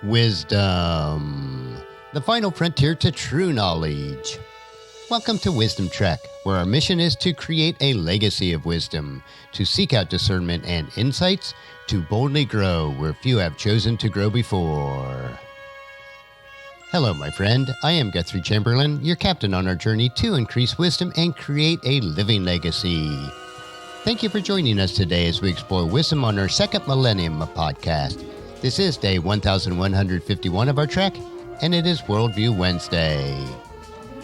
Wisdom, the final frontier to true knowledge. Welcome to Wisdom Trek, where our mission is to create a legacy of wisdom, to seek out discernment and insights, to boldly grow where few have chosen to grow before. Hello, my friend. I am Guthrie Chamberlain, your captain on our journey to increase wisdom and create a living legacy. Thank you for joining us today as we explore wisdom on our second millennium podcast. This is day 1151 of our trek, and it is Worldview Wednesday.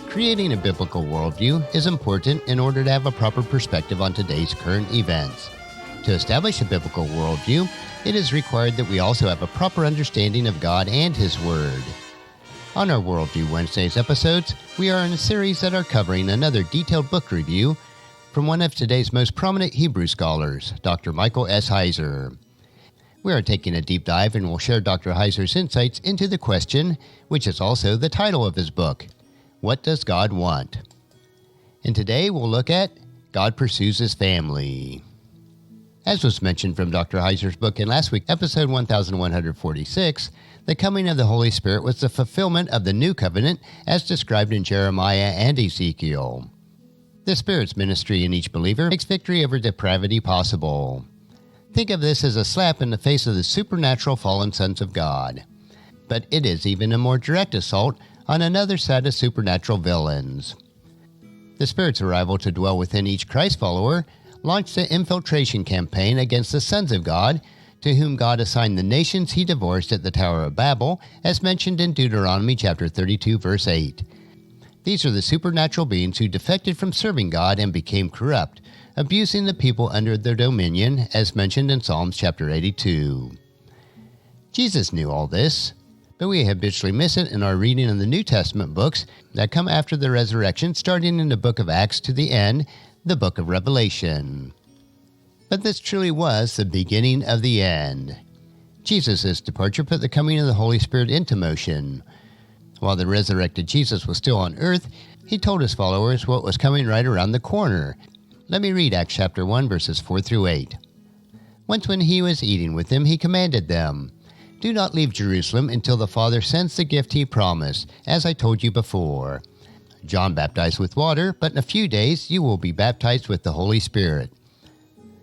Creating a biblical worldview is important in order to have a proper perspective on today's current events. To establish a biblical worldview, it is required that we also have a proper understanding of God and His Word. On our Worldview Wednesdays episodes, we are in a series that are covering another detailed book review from one of today's most prominent Hebrew scholars, Dr. Michael S. Heiser. We are taking a deep dive and will share Dr. Heiser's insights into the question, which is also the title of his book, What Does God Want? And today we'll look at God Pursues His Family. As was mentioned from Dr. Heiser's book in last week's episode 1146, the coming of the Holy Spirit was the fulfillment of the new covenant as described in Jeremiah and Ezekiel. The Spirit's ministry in each believer makes victory over depravity possible. Think of this as a slap in the face of the supernatural fallen sons of God. But it is even a more direct assault on another set of supernatural villains. The Spirit's arrival to dwell within each Christ follower launched an infiltration campaign against the sons of God, to whom God assigned the nations He divorced at the Tower of Babel, as mentioned in Deuteronomy chapter 32, verse 8. These are the supernatural beings who defected from serving God and became corrupt, abusing the people under their dominion, as mentioned in Psalms chapter 82. Jesus knew all this, but we habitually miss it in our reading of the New Testament books that come after the resurrection, starting in the book of Acts to the end, the book of Revelation. But this truly was the beginning of the end. Jesus' departure put the coming of the Holy Spirit into motion. While the resurrected Jesus was still on earth, He told His followers what was coming right around the corner. Let me read Acts chapter 1, verses 4 through 8. Once when He was eating with them, He commanded them, "Do not leave Jerusalem until the Father sends the gift He promised, as I told you before. John baptized with water, but in a few days you will be baptized with the Holy Spirit."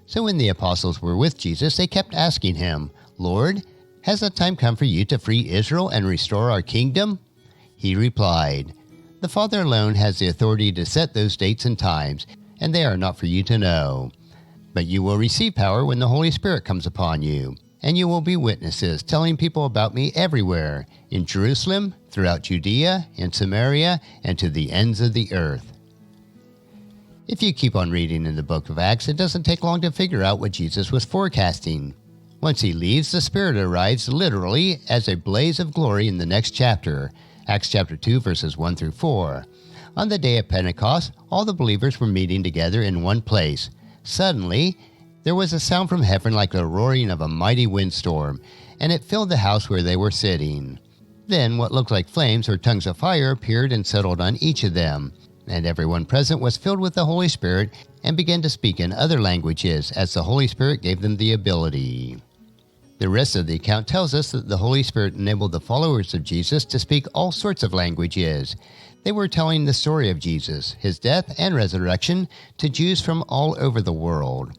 So when the apostles were with Jesus, they kept asking Him, "Lord, has the time come for you to free Israel and restore our kingdom?" He replied, "The Father alone has the authority to set those dates and times, and they are not for you to know. But you will receive power when the Holy Spirit comes upon you, and you will be witnesses, telling people about me everywhere, in Jerusalem, throughout Judea, in Samaria, and to the ends of the earth." If you keep on reading in the book of Acts, it doesn't take long to figure out what Jesus was forecasting. Once He leaves, the Spirit arrives literally as a blaze of glory in the next chapter, Acts chapter 2, verses 1 through 4. On the day of Pentecost, all the believers were meeting together in one place. Suddenly, there was a sound from heaven like the roaring of a mighty windstorm, and it filled the house where they were sitting. Then what looked like flames or tongues of fire appeared and settled on each of them, and everyone present was filled with the Holy Spirit and began to speak in other languages as the Holy Spirit gave them the ability. The rest of the account tells us that the Holy Spirit enabled the followers of Jesus to speak all sorts of languages. They were telling the story of Jesus, His death and resurrection, to Jews from all over the world.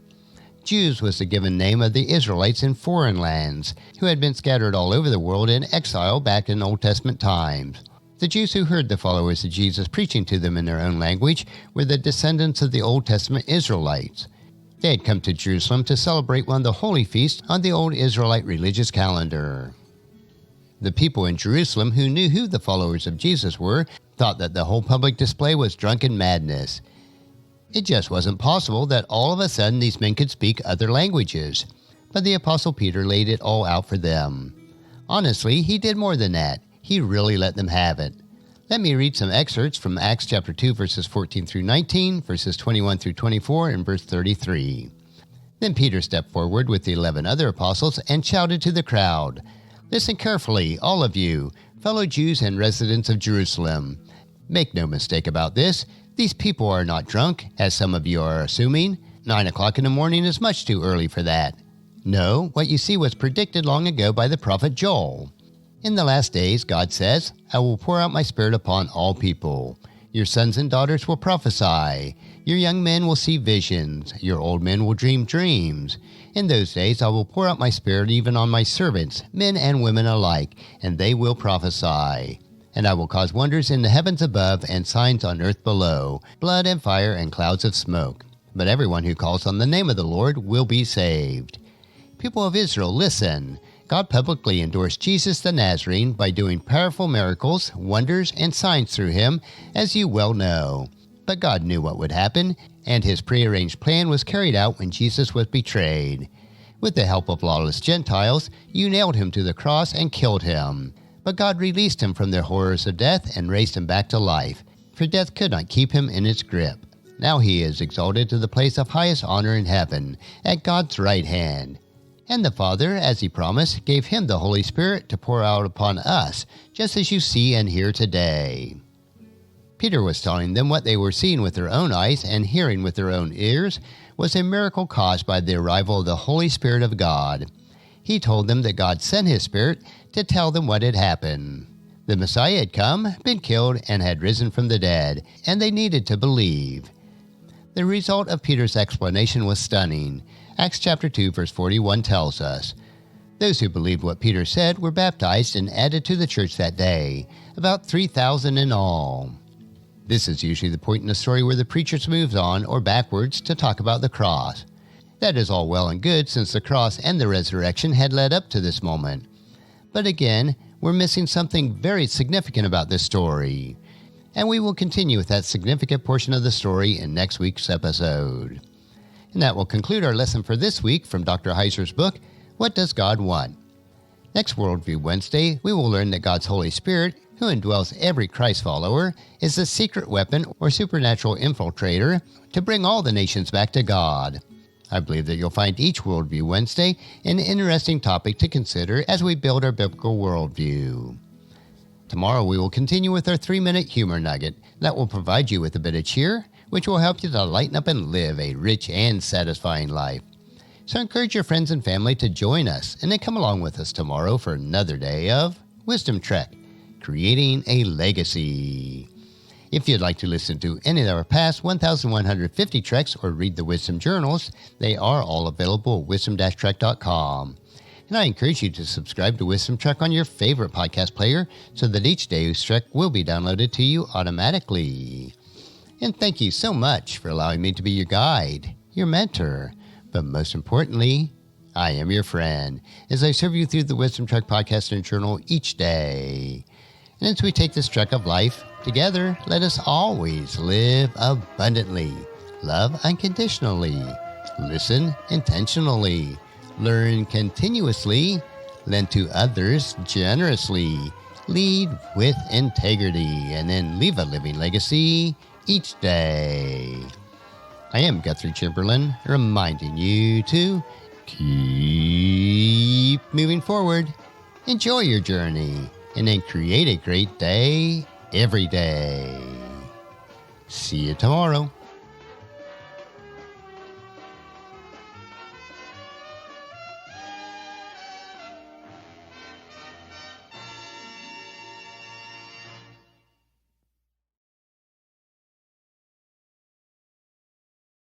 Jews was the given name of the Israelites in foreign lands, who had been scattered all over the world in exile back in Old Testament times. The Jews who heard the followers of Jesus preaching to them in their own language were the descendants of the Old Testament Israelites. They had come to Jerusalem to celebrate one of the holy feasts on the old Israelite religious calendar. The people in Jerusalem who knew who the followers of Jesus were thought that the whole public display was drunken madness. It just wasn't possible that all of a sudden these men could speak other languages. But the Apostle Peter laid it all out for them. Honestly, he did more than that. He really let them have it. Let me read some excerpts from Acts chapter 2, verses 14 through 19, verses 21 through 24, and verse 33. Then Peter stepped forward with the 11 other apostles and shouted to the crowd, "Listen carefully, all of you, fellow Jews and residents of Jerusalem. Make no mistake about this. These people are not drunk, as some of you are assuming. 9 o'clock in the morning is much too early for that. No, what you see was predicted long ago by the prophet Joel. In the last days, God says, I will pour out my Spirit upon all people. Your sons and daughters will prophesy. Your young men will see visions. Your old men will dream dreams. In those days I will pour out my Spirit even on my servants, men and women alike, and they will prophesy. And I will cause wonders in the heavens above and signs on earth below, blood and fire and clouds of smoke. But everyone who calls on the name of the Lord will be saved. People of Israel, listen. God publicly endorsed Jesus the Nazarene by doing powerful miracles, wonders, and signs through him, as you well know. But God knew what would happen, and his prearranged plan was carried out when Jesus was betrayed. With the help of lawless Gentiles, you nailed him to the cross and killed him. But God released him from the horrors of death and raised him back to life, for death could not keep him in its grip. Now he is exalted to the place of highest honor in heaven, at God's right hand. And the Father, as he promised, gave him the Holy Spirit to pour out upon us, just as you see and hear today. Peter was telling them what they were seeing with their own eyes and hearing with their own ears was a miracle caused by the arrival of the Holy Spirit of God. He told them that God sent his Spirit to tell them what had happened. The Messiah had come, been killed, and had risen from the dead, and they needed to believe. The result of Peter's explanation was stunning. Acts chapter 2 verse 41 tells us, those who believed what Peter said were baptized and added to the church that day, about 3,000 in all. This is usually the point in the story where the preacher moves on or backwards to talk about the cross. That is all well and good since the cross and the resurrection had led up to this moment. But again, we're missing something very significant about this story. And we will continue with that significant portion of the story in next week's episode. And that will conclude our lesson for this week from Dr. Heiser's book, What Does God Want? Next Worldview Wednesday, we will learn that God's Holy Spirit, who indwells every Christ follower, is the secret weapon or supernatural infiltrator to bring all the nations back to God. I believe that you'll find each Worldview Wednesday an interesting topic to consider as we build our biblical worldview. Tomorrow we will continue with our 3-minute humor nugget that will provide you with a bit of cheer, which will help you to lighten up and live a rich and satisfying life. So encourage your friends and family to join us and then come along with us tomorrow for another day of Wisdom Trek, Creating a Legacy. If you'd like to listen to any of our past 1,150 treks or read the Wisdom Journals, they are all available at wisdom-trek.com. And I encourage you to subscribe to Wisdom Trek on your favorite podcast player so that each day's trek will be downloaded to you automatically. And thank you so much for allowing me to be your guide, your mentor, but most importantly, I am your friend as I serve you through the Wisdom Trek podcast and journal each day. And as we take this trek of life together, let us always live abundantly, love unconditionally, listen intentionally, learn continuously, lend to others generously, lead with integrity, and then leave a living legacy each day. I am Guthrie Chamberlain, reminding you to keep moving forward, enjoy your journey, and then create a great day every day. See you tomorrow.